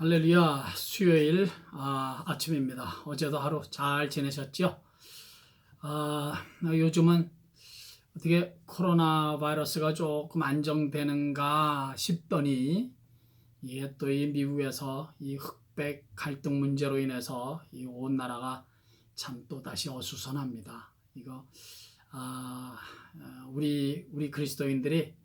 할렐루야. 수요일 아침입니다. 어제도 하루 잘 지내셨죠? 요즘은 어떻게 코로나 바이러스가 조금 안정되는가 싶더니 이게 또 이 미국에서 이 흑백 갈등 문제로 인해서 이 온 나라가 참 또 다시 어수선합니다. 이거 우리 그리스도인들이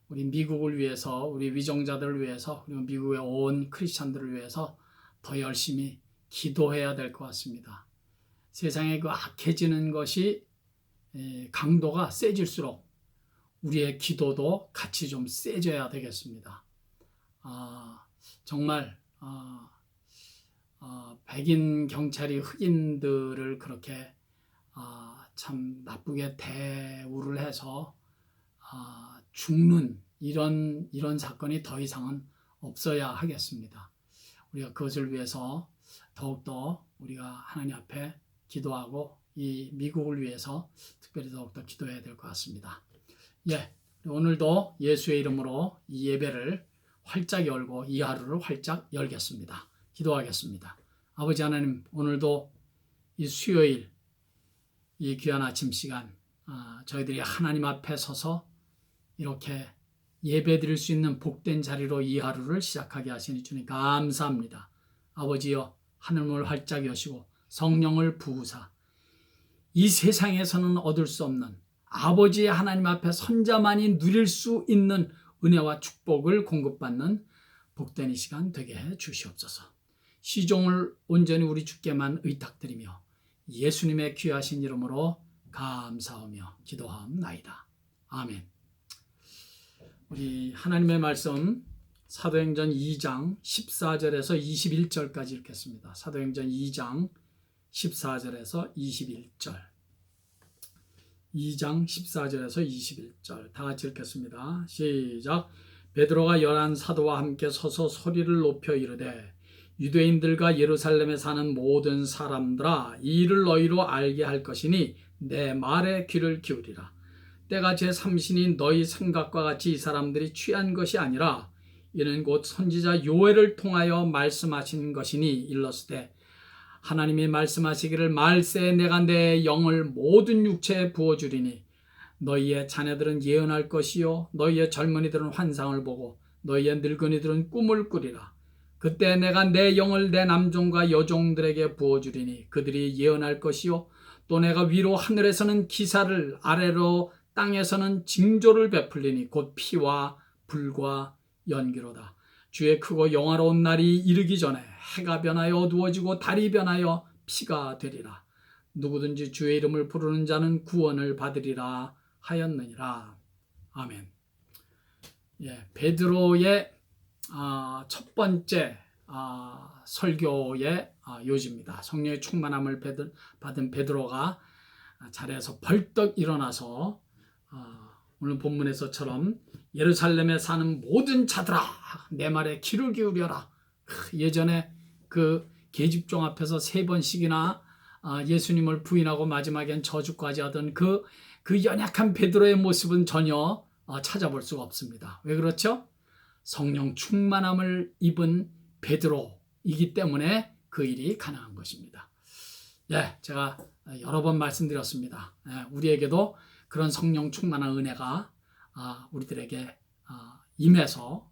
우리 미국을 위해서, 우리 위정자들을 위해서, 그리고 미국의 온 크리스찬들을 위해서 더 열심히 기도해야 될 것 같습니다. 세상에 그 악해지는 것이 강도가 세질수록 우리의 기도도 같이 좀 세져야 되겠습니다. 정말 백인 경찰이 흑인들을 그렇게 참 나쁘게 대우를 해서 죽는 이런 사건이 더 이상은 없어야 하겠습니다. 우리가 그것을 위해서 더욱더 우리가 하나님 앞에 기도하고 이 미국을 위해서 특별히 더욱더 기도해야 될 것 같습니다. 오늘도 예수의 이름으로 이 예배를 활짝 열고 이 하루를 활짝 열겠습니다. 기도하겠습니다. 아버지 하나님, 오늘도 이 수요일 이 귀한 아침 시간 저희들이 하나님 앞에 서서 이렇게 예배 드릴 수 있는 복된 자리로 이 하루를 시작하게 하시니 주님 감사합니다. 아버지여, 하늘문을 활짝 여시고 성령을 부으사 이 세상에서는 얻을 수 없는 아버지의 하나님 앞에 선자만이 누릴 수 있는 은혜와 축복을 공급받는 복된 이 시간 되게 해 주시옵소서. 시종을 온전히 우리 주께만 의탁드리며 예수님의 귀하신 이름으로 감사하며 기도하옵나이다. 아멘. 우리 하나님의 말씀 사도행전 2장 14절에서 21절까지 읽겠습니다. 사도행전 2장 14절에서 21절. 2장 14절에서 21절 다 같이 읽겠습니다. 시작. 베드로가 11 사도와 함께 서서 소리를 높여 이르되 유대인들과 예루살렘에 사는 모든 사람들아, 이 일을 너희로 알게 할 것이니 내 말에 귀를 기울이라. 때가 제3신인 너희 생각과 같이 이 사람들이 취한 것이 아니라 이는 곧 선지자 요엘을 통하여 말씀하신 것이니 일렀으되 하나님이 말씀하시기를 말세 내가 내 영을 모든 육체에 부어주리니 너희의 자녀들은 예언할 것이요 너희의 젊은이들은 환상을 보고 너희의 늙은이들은 꿈을 꾸리라. 그때 내가 내 영을 내 남종과 여종들에게 부어주리니 그들이 예언할 것이요 또 내가 위로 하늘에서는 기사를 아래로 땅에서는 징조를 베풀리니 곧 피와 불과 연기로다. 주의 크고 영화로운 날이 이르기 전에 해가 변하여 어두워지고 달이 변하여 피가 되리라. 누구든지 주의 이름을 부르는 자는 구원을 받으리라 하였느니라. 아멘. 베드로의 첫 번째 설교의 요지입니다. 성령의 충만함을 받은 베드로가 자리에서 벌떡 일어나서 오늘 본문에서처럼 예루살렘에 사는 모든 자들아 내 말에 귀를 기울여라. 예전에 그 계집종 앞에서 3번씩이나 예수님을 부인하고 마지막엔 저주까지 하던 그 연약한 베드로의 모습은 전혀 찾아볼 수가 없습니다. 왜 그렇죠? 성령 충만함을 입은 베드로이기 때문에 그 일이 가능한 것입니다. 제가 여러 번 말씀드렸습니다. 우리에게도 그런 성령 충만한 은혜가 우리들에게 임해서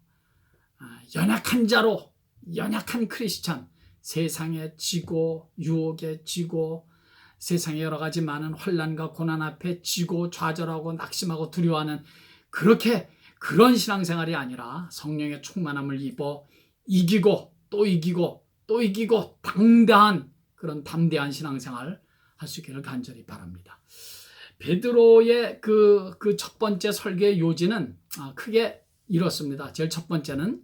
연약한 자로, 연약한 크리스찬, 세상에 지고 유혹에 지고 세상의 여러 가지 많은 환난과 고난 앞에 지고 좌절하고 낙심하고 두려워하는 그런 신앙생활이 아니라 성령의 충만함을 입어 이기고 또 이기고 또 이기고 그런 담대한 신앙생활 할 수 있기를 간절히 바랍니다. 베드로의 그 첫 번째 설교의 요지는 크게 이렇습니다. 제일 첫 번째는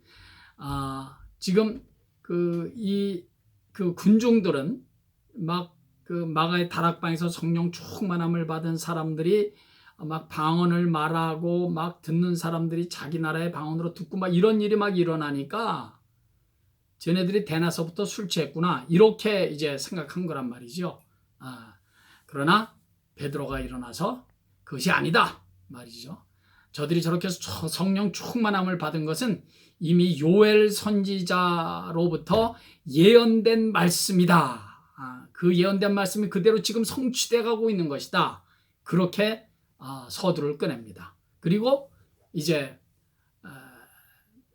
지금 그 군중들은 마가의 다락방에서 성령 충만함을 받은 사람들이 막 방언을 말하고 막 듣는 사람들이 자기 나라의 방언으로 듣고 막 이런 일이 막 일어나니까 쟤네들이 대낮서부터 술 취했구나 이렇게 이제 생각한 거란 말이죠. 그러나 베드로가 일어나서 그것이 아니다 말이죠. 저들이 저렇게 성령 충만함을 받은 것은 이미 요엘 선지자로부터 예언된 말씀이다. 그 예언된 말씀이 그대로 지금 성취돼 가고 있는 것이다. 그렇게 서두를 꺼냅니다. 그리고 이제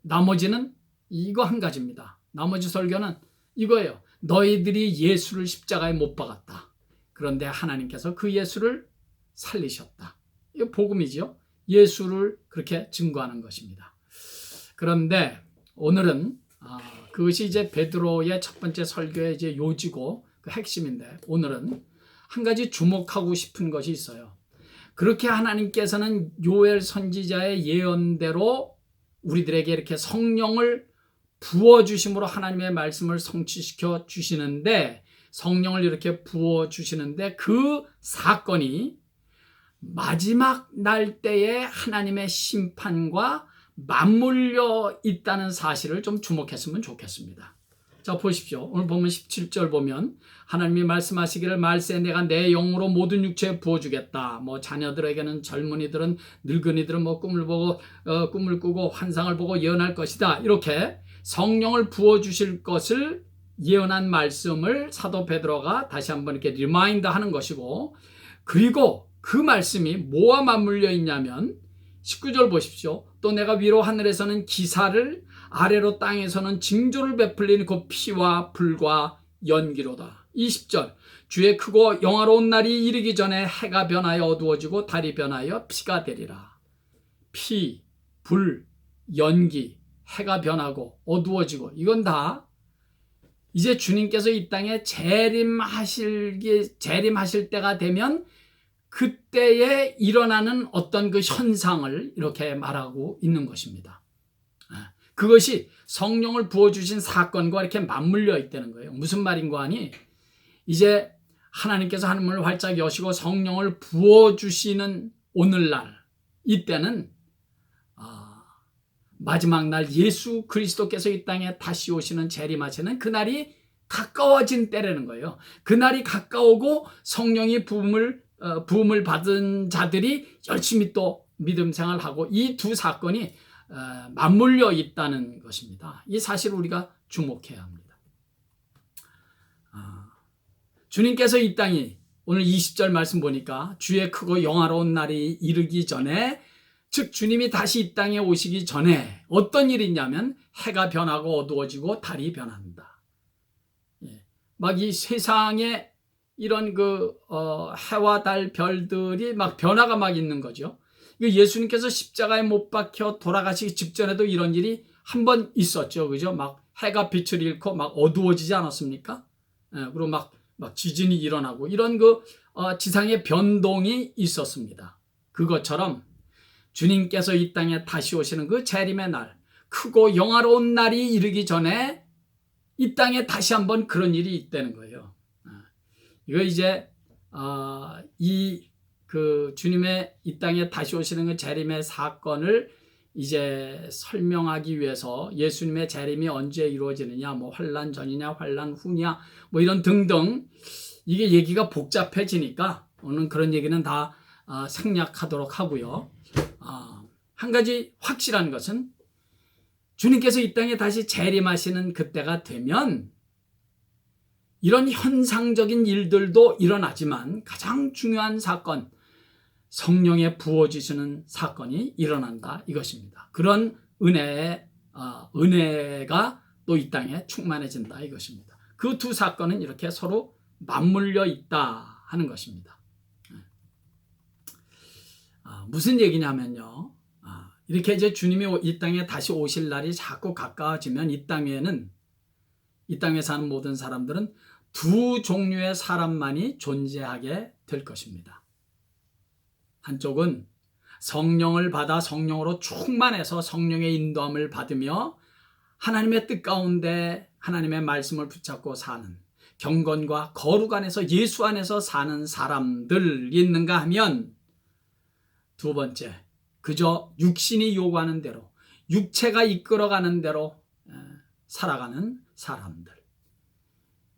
나머지는 이거 한 가지입니다. 나머지 설교는 이거예요. 너희들이 예수를 십자가에 못 박았다. 그런데 하나님께서 그 예수를 살리셨다. 이거 복음이죠. 예수를 그렇게 증거하는 것입니다. 그런데 오늘은 그것이 이제 베드로의 첫 번째 설교의 이제 요지고 그 핵심인데, 오늘은 한 가지 주목하고 싶은 것이 있어요. 그렇게 하나님께서는 요엘 선지자의 예언대로 우리들에게 이렇게 성령을 부어주심으로 하나님의 말씀을 성취시켜 주시는데, 성령을 이렇게 부어주시는데 그 사건이 마지막 날 때에 하나님의 심판과 맞물려 있다는 사실을 좀 주목했으면 좋겠습니다. 자, 보십시오. 오늘 보면 17절 보면 하나님이 말씀하시기를 말세 내가 내 영으로 모든 육체에 부어주겠다. 뭐 자녀들에게는, 젊은이들은, 늙은이들은 뭐 꿈을 보고 꿈을 꾸고 환상을 보고 예언할 것이다. 이렇게 성령을 부어주실 것을 예언한 말씀을 사도 베드로가 다시 한번 이렇게 리마인드 하는 것이고, 그리고 그 말씀이 뭐와 맞물려 있냐면 19절 보십시오. 또 내가 위로 하늘에서는 기사를, 아래로 땅에서는 징조를 베풀리니 곧 피와 불과 연기로다. 20절 주의 크고 영화로운 날이 이르기 전에 해가 변하여 어두워지고 달이 변하여 피가 되리라. 피, 불, 연기, 해가 변하고 어두워지고, 이건 다 이제 주님께서 이 땅에 재림하실 때가 되면 그때에 일어나는 어떤 그 현상을 이렇게 말하고 있는 것입니다. 그것이 성령을 부어주신 사건과 이렇게 맞물려 있다는 거예요. 무슨 말인가 하니, 이제 하나님께서 하늘문을 활짝 여시고 성령을 부어주시는 오늘날, 이때는 마지막 날 예수 그리스도께서 이 땅에 다시 오시는, 재림하시는 그날이 가까워진 때라는 거예요. 그날이 가까우고 성령이 부음을 받은 자들이 열심히 또 믿음 생활하고, 이 두 사건이 맞물려 있다는 것입니다. 이 사실을 우리가 주목해야 합니다. 주님께서 이 땅이, 오늘 20절 말씀 보니까 주의 크고 영화로운 날이 이르기 전에, 즉 주님이 다시 이 땅에 오시기 전에 어떤 일이 있냐면 해가 변하고 어두워지고 달이 변한다. 막 이 세상에 이런 해와 달, 별들이 막 변화가 막 있는 거죠. 예수님께서 십자가에 못 박혀 돌아가시기 직전에도 이런 일이 한 번 있었죠. 그죠? 막 해가 빛을 잃고 막 어두워지지 않았습니까? 그리고 막 지진이 일어나고 이런 지상의 변동이 있었습니다. 그것처럼 주님께서 이 땅에 다시 오시는 그 재림의 날, 크고 영화로운 날이 이르기 전에 이 땅에 다시 한번 그런 일이 있다는 거예요. 이거 이제 주님의 이 땅에 다시 오시는 그 재림의 사건을 이제 설명하기 위해서 예수님의 재림이 언제 이루어지느냐, 뭐 환난 전이냐, 환난 후냐, 뭐 이런 등등, 이게 얘기가 복잡해지니까 오늘 그런 얘기는 다 생략하도록 하고요. 한 가지 확실한 것은 주님께서 이 땅에 다시 재림하시는 그때가 되면 이런 현상적인 일들도 일어나지만 가장 중요한 사건, 성령의 부어주시는 사건이 일어난다, 이것입니다. 그런 은혜가 또 이 땅에 충만해진다, 이것입니다. 그 두 사건은 이렇게 서로 맞물려 있다 하는 것입니다. 무슨 얘기냐면요, 이렇게 이제 주님이 이 땅에 다시 오실 날이 자꾸 가까워지면 이 땅에 사는 모든 사람들은 두 종류의 사람만이 존재하게 될 것입니다. 한쪽은 성령을 받아 성령으로 충만해서 성령의 인도함을 받으며 하나님의 뜻 가운데 하나님의 말씀을 붙잡고 사는, 경건과 거룩 안에서 예수 안에서 사는 사람들이 있는가 하면, 두 번째, 그저 육신이 요구하는 대로, 육체가 이끌어가는 대로 살아가는 사람들.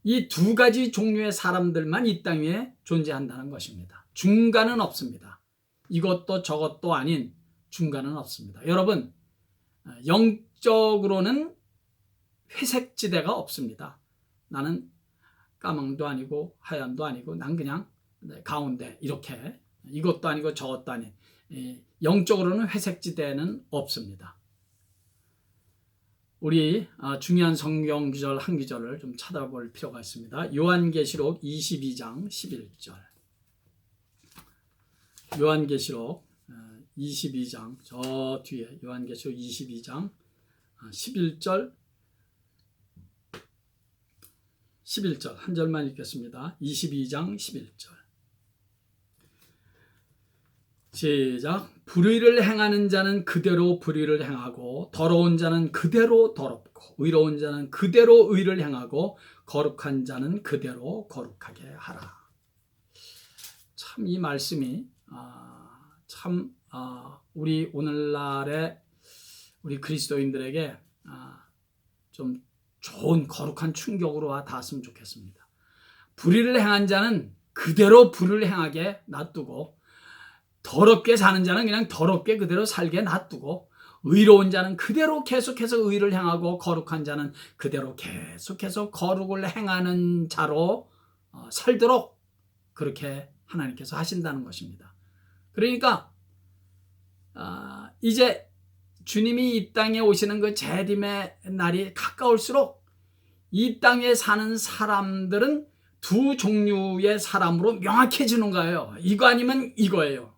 이 두 가지 종류의 사람들만 이 땅 위에 존재한다는 것입니다. 중간은 없습니다. 이것도 저것도 아닌 중간은 없습니다. 여러분, 영적으로는 회색지대가 없습니다. 나는 까망도 아니고 하얀도 아니고 난 그냥 가운데 이렇게 이것도 아니고 저것도 아닌 영적으로는 회색지대는 없습니다. 우리 중요한 성경 구절 한 구절을 좀 찾아볼 필요가 있습니다. 요한계시록 22장 11절. 요한계시록 22장 저 뒤에 요한계시록 22장 11절 한 절만 읽겠습니다. 22장 11절. 시작. 불의를 행하는 자는 그대로 불의를 행하고 더러운 자는 그대로 더럽고 의로운 자는 그대로 의를 행하고 거룩한 자는 그대로 거룩하게 하라. 참 이 말씀이 우리 오늘날의 우리 그리스도인들에게 좀 좋은 거룩한 충격으로 닿았으면 좋겠습니다. 불의를 행한 자는 그대로 불의를 행하게 놔두고 더럽게 사는 자는 그냥 더럽게 그대로 살게 놔두고 의로운 자는 그대로 계속해서 의를 행하고 거룩한 자는 그대로 계속해서 거룩을 행하는 자로 살도록 그렇게 하나님께서 하신다는 것입니다. 그러니까 이제 주님이 이 땅에 오시는 그 재림의 날이 가까울수록 이 땅에 사는 사람들은 두 종류의 사람으로 명확해지는 거예요. 이거 아니면 이거예요.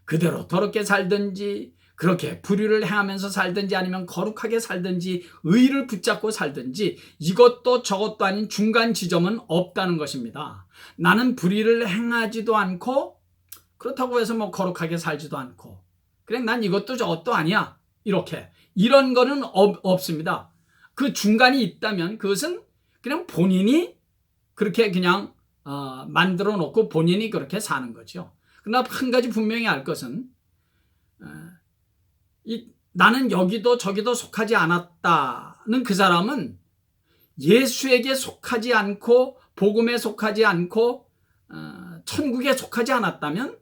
그대로 더럽게 살든지 그렇게 불의를 행하면서 살든지 아니면 거룩하게 살든지 의를 붙잡고 살든지 이것도 저것도 아닌 중간 지점은 없다는 것입니다. 나는 불의를 행하지도 않고 그렇다고 해서 뭐 거룩하게 살지도 않고 그냥 난 이것도 저것도 아니야 이렇게 이런 거는 없습니다. 그 중간이 있다면 그것은 그냥 본인이 그렇게 그냥 만들어 놓고 본인이 그렇게 사는 거죠. 그러나 한 가지 분명히 알 것은 나는 여기도 저기도 속하지 않았다는 그 사람은 예수에게 속하지 않고 복음에 속하지 않고 천국에 속하지 않았다면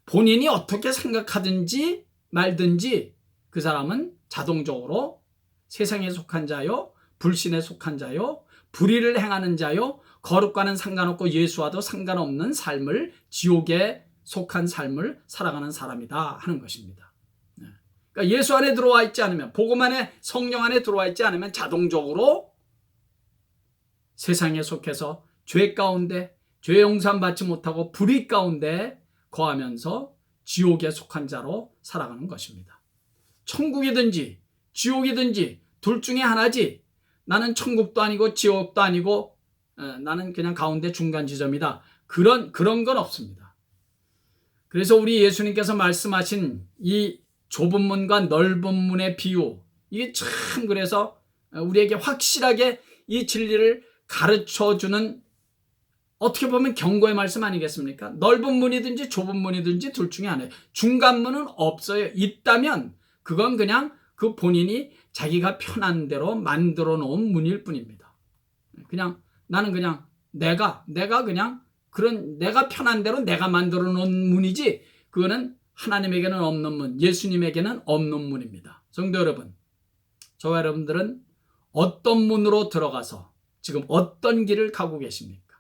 본인이 어떻게 생각하든지 말든지 그 사람은 자동적으로 세상에 속한 자요, 불신에 속한 자요, 불의를 행하는 자요, 거룩과는 상관없고 예수와도 상관없는 삶을 지옥에 속한 삶을 살아가는 사람이다 하는 것입니다. 그러니까 예수 안에 들어와 있지 않으면 복음 안에 성령 안에 들어와 있지 않으면 자동적으로 세상에 속해서 죄 가운데 죄 용서 받지 못하고 불의 가운데 거하면서 지옥에 속한 자로 살아가는 것입니다. 천국이든지 지옥이든지 둘 중에 하나지 나는 천국도 아니고 지옥도 아니고 나는 그냥 가운데 중간 지점이다. 그런 건 없습니다. 그래서 우리 예수님께서 말씀하신 이 좁은 문과 넓은 문의 비유 이게 참 그래서 우리에게 확실하게 이 진리를 가르쳐주는 어떻게 보면 경고의 말씀 아니겠습니까? 넓은 문이든지 좁은 문이든지 둘 중에 하나예요. 중간 문은 없어요. 있다면 그건 그냥 그 본인이 자기가 편한 대로 만들어 놓은 문일 뿐입니다. 그냥 나는 그냥 내가 그냥 그런 내가 편한 대로 내가 만들어 놓은 문이지 그거는 하나님에게는 없는 문, 예수님에게는 없는 문입니다. 성도 여러분, 저와 여러분들은 어떤 문으로 들어가서 지금 어떤 길을 가고 계십니까?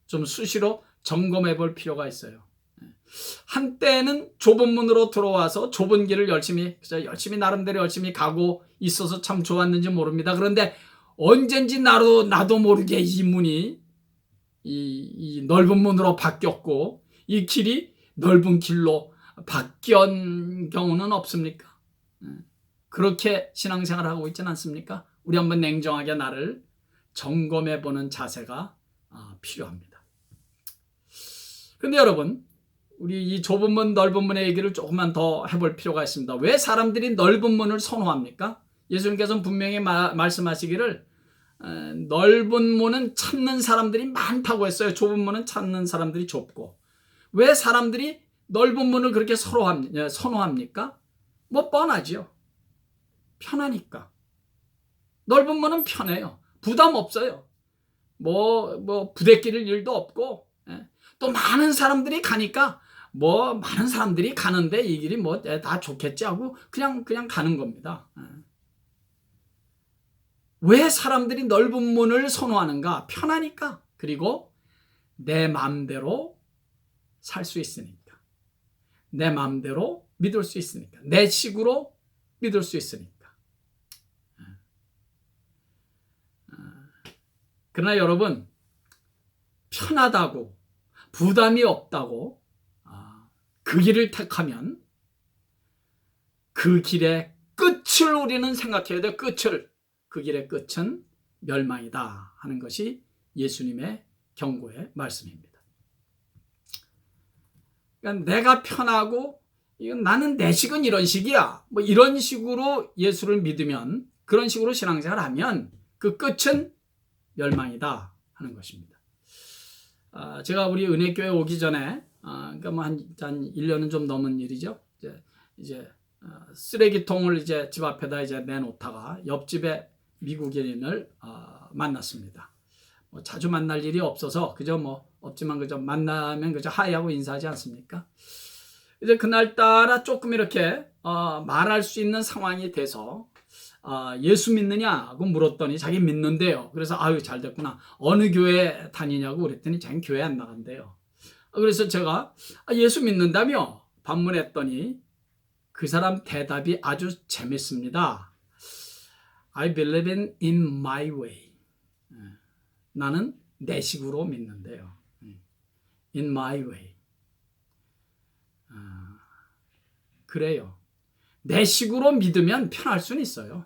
좀 수시로 점검해 볼 필요가 있어요. 한때는 좁은 문으로 들어와서 좁은 길을 열심히 나름대로 열심히 가고 있어서 참 좋았는지 모릅니다. 그런데 언젠지 나도 모르게 이 문이 이 넓은 문으로 바뀌었고 이 길이 넓은 길로 바뀐 경우는 없습니까? 그렇게 신앙생활을 하고 있지는 않습니까? 우리 한번 냉정하게 나를 점검해 보는 자세가 필요합니다. 그런데 여러분, 우리 이 좁은 문, 넓은 문의 얘기를 조금만 더 해볼 필요가 있습니다. 왜 사람들이 넓은 문을 선호합니까? 예수님께서는 분명히 말씀하시기를 넓은 문은 찾는 사람들이 많다고 했어요. 좁은 문은 찾는 사람들이 좁고. 왜 사람들이 넓은 문을 그렇게 선호합니까? 뭐 뻔하죠. 편하니까. 넓은 문은 편해요. 부담 없어요. 뭐 부대끼릴 일도 없고 또 많은 사람들이 가니까 뭐 많은 사람들이 가는데 이 길이 뭐 다 좋겠지 하고 그냥 가는 겁니다. 왜 사람들이 넓은 문을 선호하는가? 편하니까. 그리고 내 마음대로 살 수 있으니까. 내 마음대로 믿을 수 있으니까. 내 식으로 믿을 수 있으니까. 그러나 여러분, 편하다고 부담이 없다고 그 길을 택하면 그 길의 끝을 우리는 생각해야 돼. 끝을. 그 길의 끝은 멸망이다 하는 것이 예수님의 경고의 말씀입니다. 그러니까 내가 편하고 이건 나는 내 식은 이런 식이야. 뭐 이런 식으로 예수를 믿으면, 그런 식으로 신앙생활을 하면 그 끝은 멸망이다 하는 것입니다. 제가 우리 은혜교회 오기 전에, 그러니까 뭐 한 1년은 좀 넘은 일이죠. 이제 쓰레기통을 이제 집 앞에다 이제 내놓다가 옆집에 미국인을 만났습니다. 뭐 자주 만날 일이 없어서 그저 뭐 없지만 그저 만나면 그저 하이하고 인사하지 않습니까? 이제 그날따라 조금 이렇게 말할 수 있는 상황이 돼서 예수 믿느냐고 물었더니 자기 믿는데요. 그래서 아유 잘 됐구나. 어느 교회 다니냐고 그랬더니 자기 교회 안 나간대요. 그래서 제가 예수 믿는다며 반문했더니 그 사람 대답이 아주 재밌습니다. I believe in my way. 나는 내 식으로 믿는데요. In my way. 그래요. 내 식으로 믿으면 편할 수는 있어요.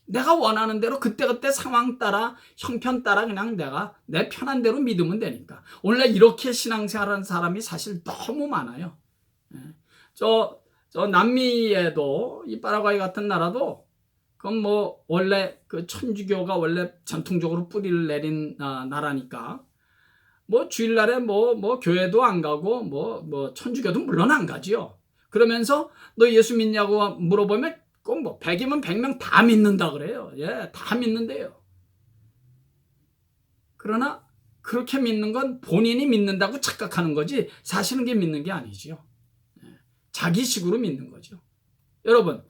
내가 원하는 대로 그때그때 상황 따라 형편 따라 그냥 내가 내 편한 대로 믿으면 되니까. 원래 이렇게 신앙생활하는 사람이 사실 너무 많아요. 저 남미에도 이 파라과이 같은 나라도 그건 뭐 원래 그 천주교가 원래 전통적으로 뿌리를 내린 나라니까 뭐 주일날에 뭐 교회도 안 가고 뭐 천주교도 물론 안 가지요. 그러면서 너 예수 믿냐고 물어보면 꼭 뭐 100이면 100명 다 믿는다 그래요. 예, 다 믿는데요. 그러나 그렇게 믿는 건 본인이 믿는다고 착각하는 거지 사실은 게 믿는 게 아니지요. 자기식으로 믿는 거죠. 여러분,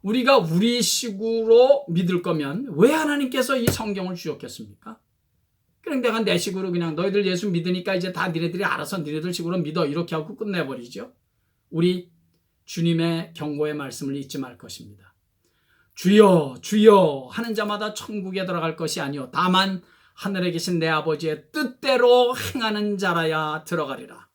우리가 우리식으로 믿을 거면 왜 하나님께서 이 성경을 주셨겠습니까? 그냥 내가 내 식으로 그냥 너희들 예수 믿으니까 이제 다 니네들이 알아서 니네들 식으로 믿어 이렇게 하고 끝내버리죠. 우리 주님의 경고의 말씀을 잊지 말 것입니다. 주여 주여 하는 자마다 천국에 들어갈 것이 아니요 다만 하늘에 계신 내 아버지의 뜻대로 행하는 자라야 들어가리라.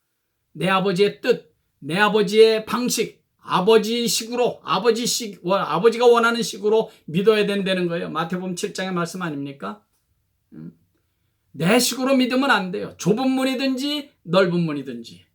내 아버지의 뜻, 내 아버지의 방식, 아버지 식으로 아버지가 원하는 식으로 믿어야 된다는 거예요. 마태복음 7장의 말씀 아닙니까? 내 식으로 믿으면 안 돼요. 좁은 문이든지 넓은 문이든지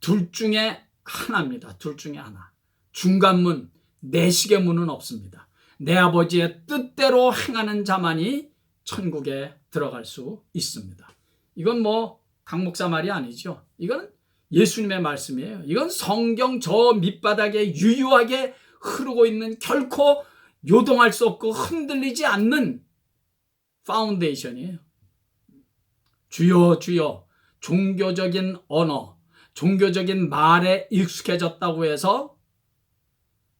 둘 중에 하나입니다. 둘 중에 하나. 중간문, 내 식의 문은 없습니다. 내 아버지의 뜻대로 행하는 자만이 천국에 들어갈 수 있습니다. 이건 뭐 강목사 말이 아니죠. 이건 예수님의 말씀이에요. 이건 성경 저 밑바닥에 유유하게 흐르고 있는 결코 요동할 수 없고 흔들리지 않는 파운데이션이에요. 주여 주여 종교적인 언어, 종교적인 말에 익숙해졌다고 해서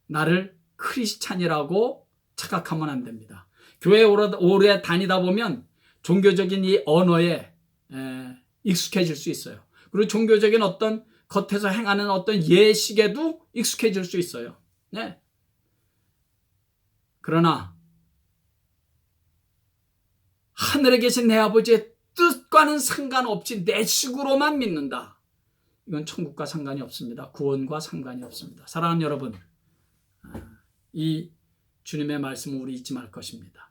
나를 크리스찬이라고 착각하면 안 됩니다. 교회에 오래 다니다 보면 종교적인 이 언어에 익숙해질 수 있어요. 그리고 종교적인 어떤 겉에서 행하는 어떤 예식에도 익숙해질 수 있어요. 네. 그러나 하늘에 계신 내 아버지의 뜻과는 상관없이 내 식으로만 믿는다. 이건 천국과 상관이 없습니다. 구원과 상관이 없습니다. 사랑하는 여러분, 이 주님의 말씀을 우리 잊지 말 것입니다.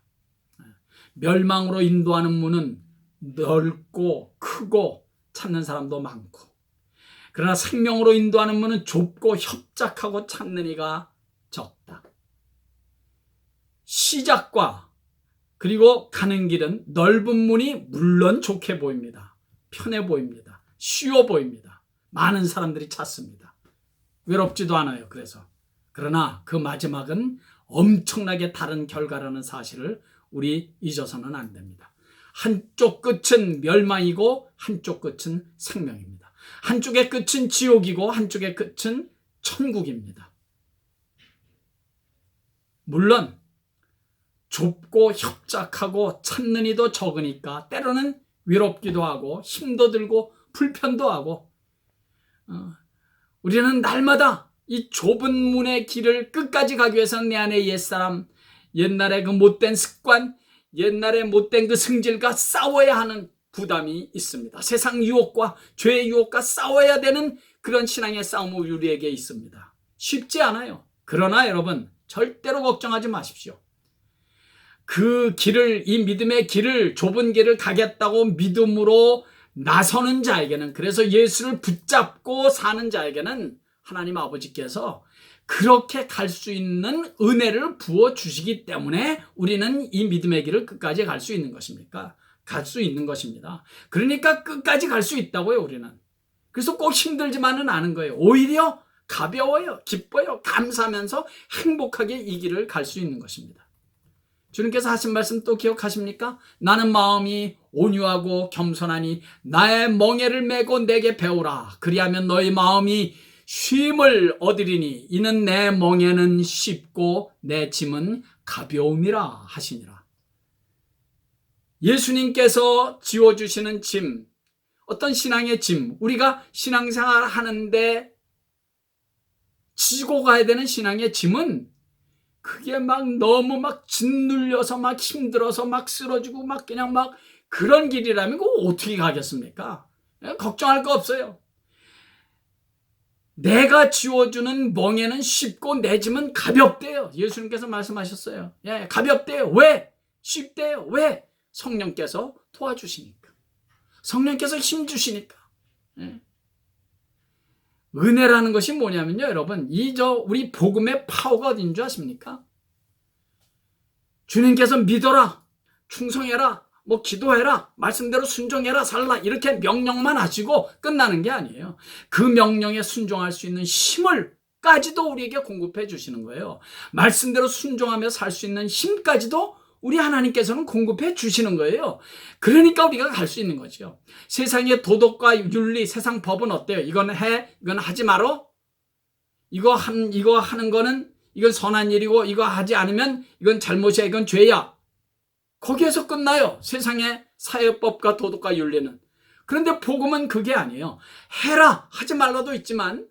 멸망으로 인도하는 문은 넓고 크고 찾는 사람도 많고, 그러나 생명으로 인도하는 문은 좁고 협착하고 찾는 이가 적다. 시작과 그리고 가는 길은 넓은 문이 물론 좋게 보입니다. 편해 보입니다. 쉬워 보입니다. 많은 사람들이 찾습니다. 외롭지도 않아요. 그러나 그 마지막은 엄청나게 다른 결과라는 사실을 우리 잊어서는 안 됩니다. 한쪽 끝은 멸망이고 한쪽 끝은 생명입니다. 한쪽의 끝은 지옥이고 한쪽의 끝은 천국입니다. 물론 좁고 협착하고 찾는 이도 적으니까 때로는 외롭기도 하고 힘도 들고 불편도 하고 우리는 날마다 이 좁은 문의 길을 끝까지 가기 위해서는 내 안에 옛사람, 옛날에 그 못된 습관, 옛날에 못된 그 승질과 싸워야 하는 부담이 있습니다. 세상 유혹과 죄의 유혹과 싸워야 되는 그런 신앙의 싸움이 우리에게 있습니다. 쉽지 않아요. 그러나 여러분 절대로 걱정하지 마십시오. 그 길을, 이 믿음의 길을, 좁은 길을 가겠다고 믿음으로 나서는 자에게는, 그래서 예수를 붙잡고 사는 자에게는 하나님 아버지께서 그렇게 갈 수 있는 은혜를 부어주시기 때문에 우리는 이 믿음의 길을 끝까지 갈 수 있는 것입니까? 갈 수 있는 것입니다. 그러니까 끝까지 갈 수 있다고요, 우리는. 그래서 꼭 힘들지만은 않은 거예요. 오히려 가벼워요, 기뻐요, 감사하면서 행복하게 이 길을 갈 수 있는 것입니다. 주님께서 하신 말씀 또 기억하십니까? 나는 마음이 온유하고 겸손하니 나의 멍에를 메고 내게 배우라. 그리하면 너희 마음이 쉼을 얻으리니 이는 내 멍에는 쉽고 내 짐은 가벼움이라 하시니라. 예수님께서 지워주시는 짐, 어떤 신앙의 짐, 우리가 신앙생활 하는데 지고 가야 되는 신앙의 짐은 그게 막 너무 막 짓눌려서 막 힘들어서 막 쓰러지고 막 그냥 막 그런 길이라면 그거 어떻게 가겠습니까? 걱정할 거 없어요. 내가 지워주는 멍에는 쉽고 내 짐은 가볍대요. 예수님께서 말씀하셨어요. 예, 가볍대요. 왜? 쉽대요. 왜? 성령께서 도와주시니까. 성령께서 힘주시니까. 예. 은혜라는 것이 뭐냐면요, 여러분, 우리 복음의 파워가 어딘 줄 아십니까? 주님께서 믿어라, 충성해라, 기도해라, 말씀대로 순종해라, 살라, 이렇게 명령만 하시고 끝나는 게 아니에요. 그 명령에 순종할 수 있는 힘을까지도 우리에게 공급해 주시는 거예요. 말씀대로 순종하며 살 수 있는 힘까지도 우리 하나님께서는 공급해 주시는 거예요. 그러니까 우리가 갈 수 있는 거죠. 세상의 도덕과 윤리, 세상 법은 어때요? 이건 해, 이건 하지 말어. 이거 하는 거는 이건 선한 일이고 이거 하지 않으면 이건 잘못이야, 이건 죄야. 거기에서 끝나요. 세상의 사회법과 도덕과 윤리는. 그런데 복음은 그게 아니에요. 해라, 하지 말라도 있지만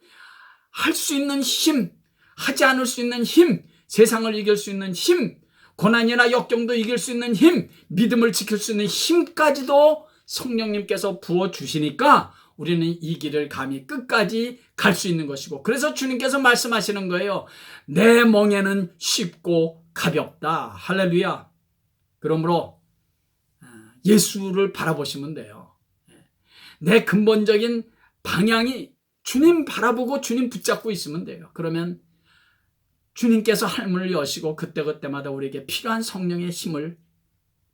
할 수 있는 힘, 하지 않을 수 있는 힘, 세상을 이길 수 있는 힘, 고난이나 역경도 이길 수 있는 힘, 믿음을 지킬 수 있는 힘까지도 성령님께서 부어주시니까 우리는 이 길을 감히 끝까지 갈 수 있는 것이고, 그래서 주님께서 말씀하시는 거예요. 내 멍에는 쉽고 가볍다. 할렐루야. 그러므로 예수를 바라보시면 돼요. 내 근본적인 방향이 주님 바라보고 주님 붙잡고 있으면 돼요. 그러면 주님께서 할문을 여시고 그때그때마다 우리에게 필요한 성령의 힘을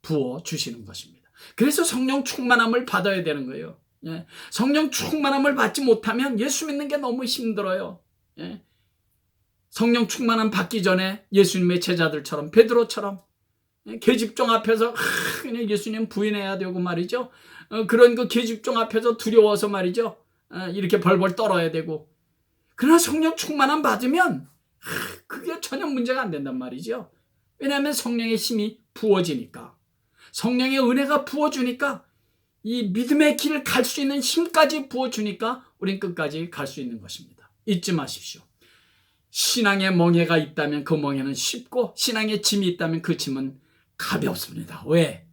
부어주시는 것입니다. 그래서 성령 충만함을 받아야 되는 거예요. 성령 충만함을 받지 못하면 예수 믿는 게 너무 힘들어요. 성령 충만함 받기 전에 예수님의 제자들처럼, 베드로처럼 계집종 앞에서 그냥 예수님 부인해야 되고 말이죠. 그런 그 계집종 앞에서 두려워서 말이죠. 이렇게 벌벌 떨어야 되고. 그러나 성령 충만함 받으면 그게 전혀 문제가 안 된단 말이죠. 왜냐하면 성령의 힘이 부어지니까, 성령의 은혜가 부어주니까, 이 믿음의 길을 갈 수 있는 힘까지 부어주니까 우린 끝까지 갈 수 있는 것입니다. 잊지 마십시오. 신앙의 멍에가 있다면 그 멍에는 쉽고 신앙의 짐이 있다면 그 짐은 가볍습니다. 왜?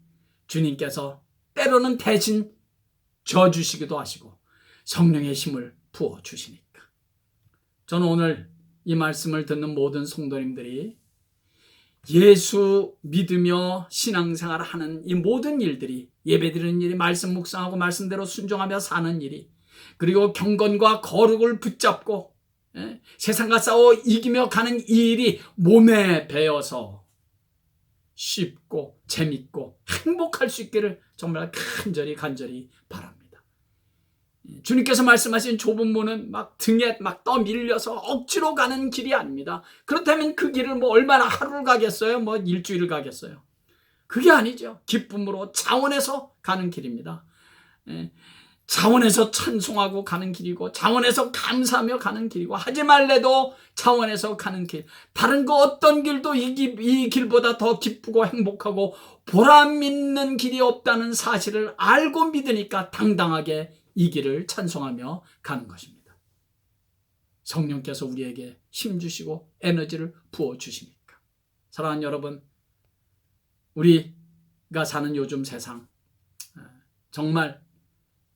주님께서 때로는 대신 져주시기도 하시고 성령의 힘을 부어주시니까. 저는 오늘 이 말씀을 듣는 모든 성도님들이 예수 믿으며 신앙생활을 하는 이 모든 일들이, 예배드리는 일이, 말씀 묵상하고 말씀대로 순종하며 사는 일이, 그리고 경건과 거룩을 붙잡고 세상과 싸워 이기며 가는 이 일이 몸에 배어서 쉽고 재밌고 행복할 수 있기를 정말 간절히 바랍니다. 주님께서 말씀하신 좁은 문은 막 등에 막 떠밀려서 억지로 가는 길이 아닙니다. 그렇다면 그 길을 얼마나 하루를 가겠어요? 일주일을 가겠어요? 그게 아니죠. 기쁨으로 자원해서 가는 길입니다. 자원에서 찬송하고 가는 길이고, 자원에서 감사하며 가는 길이고, 하지 말래도 자원에서 가는 길, 다른 그 어떤 길도 이 길보다 더 기쁘고 행복하고 보람 있는 길이 없다는 사실을 알고 믿으니까 당당하게 이 길을 찬송하며 가는 것입니다. 성령께서 우리에게 힘 주시고 에너지를 부어 주시니까. 사랑하는 여러분, 우리가 사는 요즘 세상 정말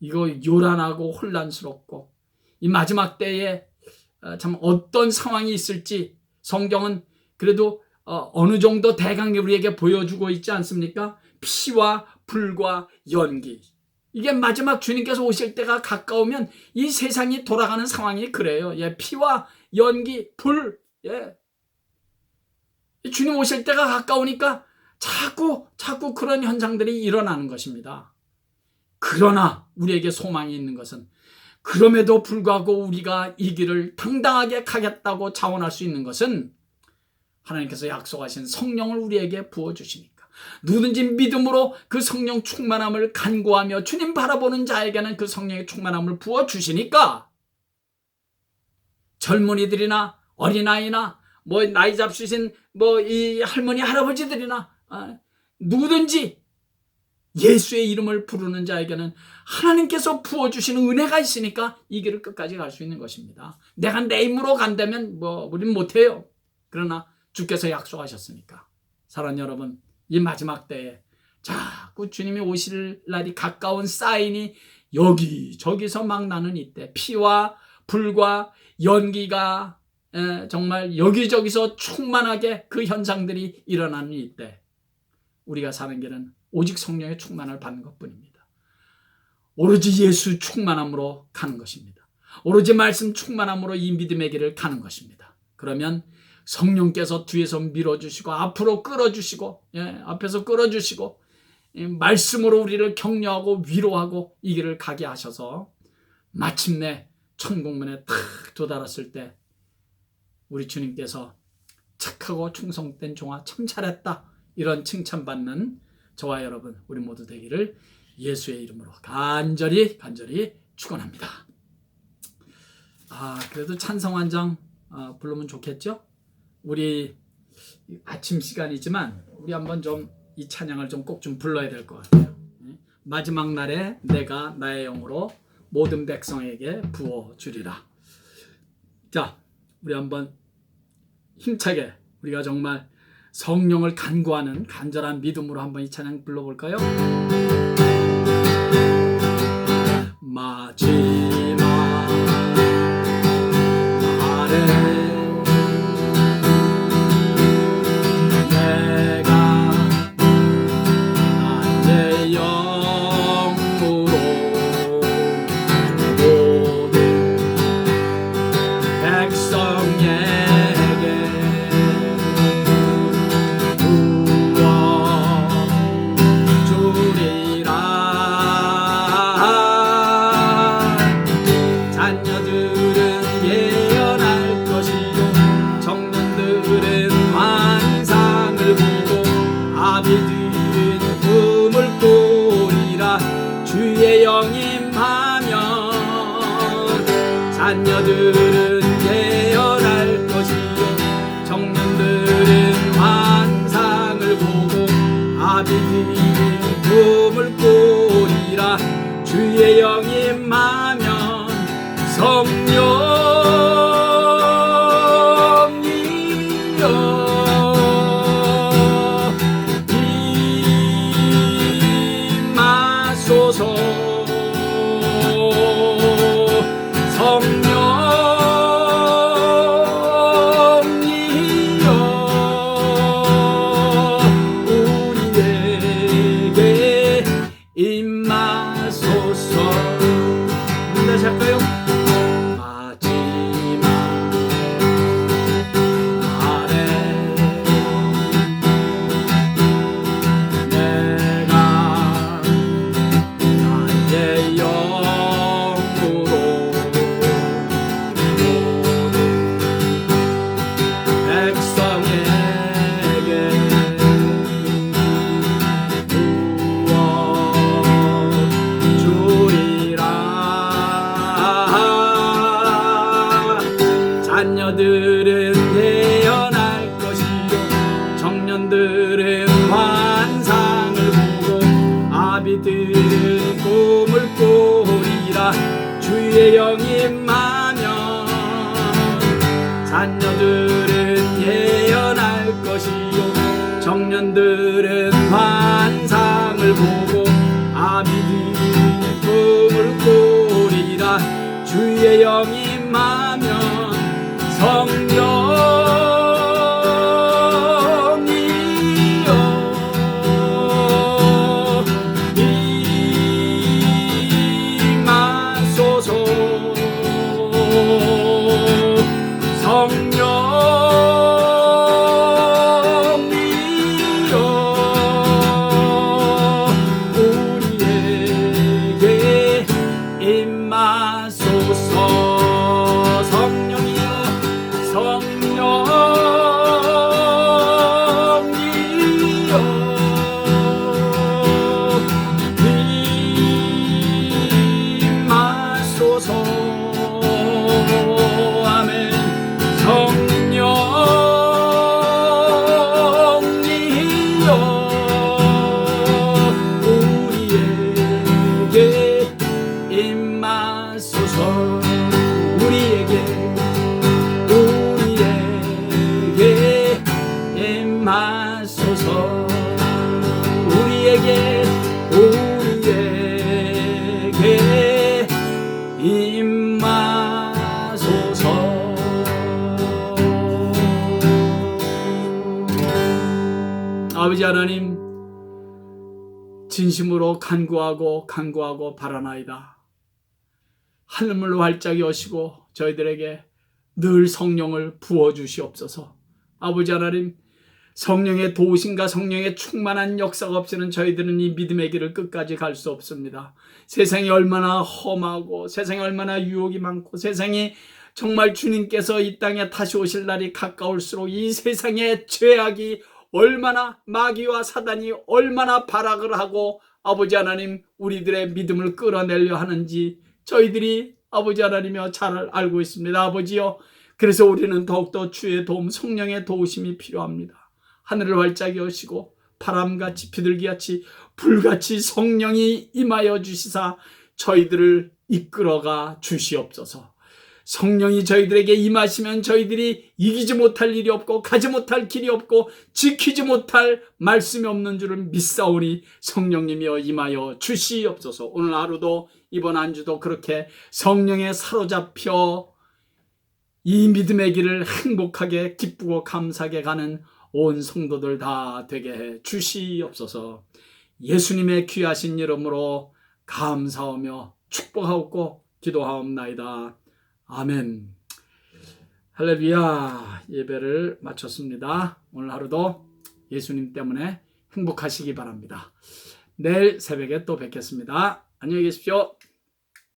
이거 요란하고 혼란스럽고, 이 마지막 때에 참 어떤 상황이 있을지 성경은 그래도 어느 정도 대강히 우리에게 보여주고 있지 않습니까? 피와 불과 연기. 이게 마지막 주님께서 오실 때가 가까우면 이 세상이 돌아가는 상황이 그래요. 예, 피와 연기, 불. 예. 주님 오실 때가 가까우니까 자꾸 그런 현상들이 일어나는 것입니다. 그러나 우리에게 소망이 있는 것은, 그럼에도 불구하고 우리가 이 길을 당당하게 가겠다고 자원할 수 있는 것은 하나님께서 약속하신 성령을 우리에게 부어주시니까, 누구든지 믿음으로 그 성령 충만함을 간구하며 주님 바라보는 자에게는 그 성령의 충만함을 부어주시니까, 젊은이들이나 어린아이나 나이 잡수신 이 할머니 할아버지들이나 누구든지 예수의 이름을 부르는 자에게는 하나님께서 부어주시는 은혜가 있으니까 이 길을 끝까지 갈 수 있는 것입니다. 내가 내 힘으로 간다면 우리는 못해요. 그러나 주께서 약속하셨으니까. 사랑하는 여러분, 이 마지막 때에 자꾸 주님이 오실 날이 가까운 사인이 여기저기서 막 나는 이때, 피와 불과 연기가 정말 여기저기서 충만하게 그 현상들이 일어나는 이때, 우리가 사는 길은 오직 성령의 충만을 받는 것뿐입니다. 오로지 예수 충만함으로 가는 것입니다. 오로지 말씀 충만함으로 이 믿음의 길을 가는 것입니다. 그러면 성령께서 뒤에서 밀어주시고 앞으로 끌어주시고, 앞에서 끌어주시고, 말씀으로 우리를 격려하고 위로하고 이 길을 가게 하셔서 마침내 천국문에 탁 도달했을 때 우리 주님께서 착하고 충성된 종아 참 잘했다, 이런 칭찬받는 저와 여러분 우리 모두 되기를 예수의 이름으로 간절히 축원합니다. 그래도 찬송 한 장 부르면 좋겠죠? 우리 아침 시간이지만 우리 한번 좀 이 찬양을 좀 꼭 좀 불러야 될 것 같아요. 마지막 날에 내가 나의 영으로 모든 백성에게 부어주리라. 자, 우리 한번 힘차게 우리가 정말 성령을 간구하는 간절한 믿음으로 한번 이 찬양 불러볼까요? 마지막 날에 내가 나의 영으로 모든 백성에게 자녀들은 예언할 것이요 청년들은 환상을 보고 아비들이 꿈을 꾸리라. 주의 영이 임하면 성령이여 임하소서. 다시 할까요? 마지막 주의 영이 임하면 자녀들은 예언할 것이요 청년들은 환상을 보고 아비들의 꿈을 꾸리라. 주의 영이 임하면 성령이여 임하소서. 아버지 하나님, 진심으로 간구하고 바라나이다. 하늘문을 활짝 여시고 저희들에게 늘 성령을 부어주시옵소서. 아버지 하나님, 성령의 도우심과 성령의 충만한 역사가 없이는 저희들은 이 믿음의 길을 끝까지 갈 수 없습니다. 세상이 얼마나 험하고 세상이 얼마나 유혹이 많고 세상이 정말 주님께서 이 땅에 다시 오실 날이 가까울수록 이 세상의 죄악이 얼마나 마귀와 사단이 얼마나 발악을 하고 아버지 하나님 우리들의 믿음을 끌어내려 하는지 저희들이 아버지 하나님이여 잘 알고 있습니다. 아버지여, 그래서 우리는 더욱더 주의 도움, 성령의 도우심이 필요합니다. 하늘을 활짝 여시고 바람같이 비둘기같이 불같이 성령이 임하여 주시사 저희들을 이끌어가 주시옵소서. 성령이 저희들에게 임하시면 저희들이 이기지 못할 일이 없고 가지 못할 길이 없고 지키지 못할 말씀이 없는 줄을 믿사오니 성령님이여 임하여 주시옵소서. 오늘 하루도 이번 한 주도 그렇게 성령에 사로잡혀 이 믿음의 길을 행복하게 기쁘고 감사하게 가는 온 성도들 다 되게 해 주시옵소서. 예수님의 귀하신 이름으로 감사하며 축복하옵고 기도하옵나이다. 아멘. 할렐루야. 예배를 마쳤습니다. 오늘 하루도 예수님 때문에 행복하시기 바랍니다. 내일 새벽에 또 뵙겠습니다. 안녕히 계십시오.